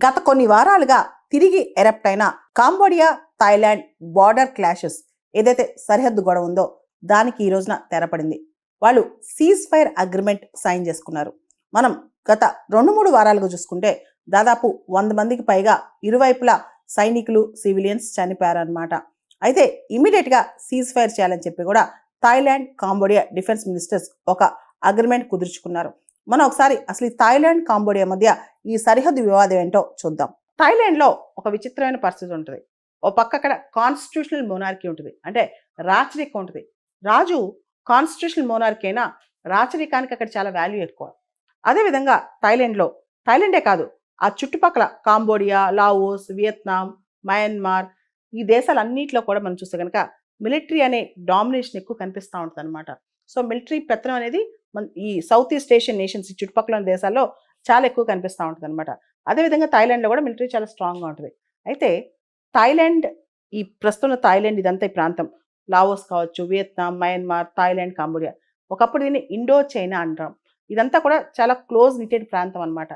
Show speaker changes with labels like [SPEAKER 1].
[SPEAKER 1] గత కొన్ని వారాలుగా తిరిగి ఎరప్ట్ అయిన కాంబోడియా థాయిలాండ్ బార్డర్ క్లాషెస్ ఏదైతే సరిహద్దు గొడవ ఉందో దానికి ఈ రోజున తెరపడింది. వాళ్ళు సీజ్ ఫైర్ అగ్రిమెంట్ సైన్ చేసుకున్నారు. మనం గత 2-3 వారాలుగా చూసుకుంటే దాదాపు 100 మందికి పైగా ఇరువైపులా సైనికులు సివిలియన్స్ చనిపోయారన్నమాట. అయితే ఇమీడియట్గా సీజ్ ఫైర్ చేయాలని చెప్పి కూడా థాయిలాండ్ కాంబోడియా డిఫెన్స్ మినిస్టర్స్ ఒక అగ్రిమెంట్ కుదుర్చుకున్నారు. మనం ఒకసారి అసలు ఈ థాయిలాండ్ కాంబోడియా మధ్య ఈ సరిహద్దు వివాదం ఏంటో చూద్దాం. థాయిలాండ్లో ఒక విచిత్రమైన పరిస్థితి ఉంటుంది. ఓ పక్క అక్కడ కాన్స్టిట్యూషనల్ మోనార్కీ ఉంటుంది, అంటే రాచరికం ఉంటుంది. రాజు కాన్స్టిట్యూషనల్ మోనార్కీ అయినా రాచరికానికి అక్కడ చాలా వాల్యూ ఎక్కువ. అదేవిధంగా థాయిలాండే కాదు, ఆ చుట్టుపక్కల కాంబోడియా, లావోస్, వియత్నాం, మయన్మార్ ఈ దేశాలన్నింటిలో కూడా మనం చూస్తే కనుక మిలిటరీ అనే డామినేషన్ ఎక్కువ కనిపిస్తూ ఉంటుంది అనమాట. సో మిలిటరీ పెత్తనం అనేది ఈ సౌత్ ఈస్ట్ ఏషియన్ నేషన్స్ ఈ చుట్టుపక్కల దేశాల్లో చాలా ఎక్కువ కనిపిస్తూ ఉంటుంది అనమాట. అదేవిధంగా థాయిలాండ్లో కూడా మిలిటరీ చాలా స్ట్రాంగ్గా ఉంటుంది. అయితే థాయిలాండ్, ఈ ప్రస్తుతం థాయిలాండ్ ఇదంతా ఈ ప్రాంతం లావోస్ కావచ్చు, వియత్నాం, మయన్మార్, థాయిలాండ్, కాంబోడియా, ఒకప్పుడు దీన్ని ఇండో చైనా అంటాం. ఇదంతా కూడా చాలా క్లోజ్ నిటెడ్ ప్రాంతం అనమాట.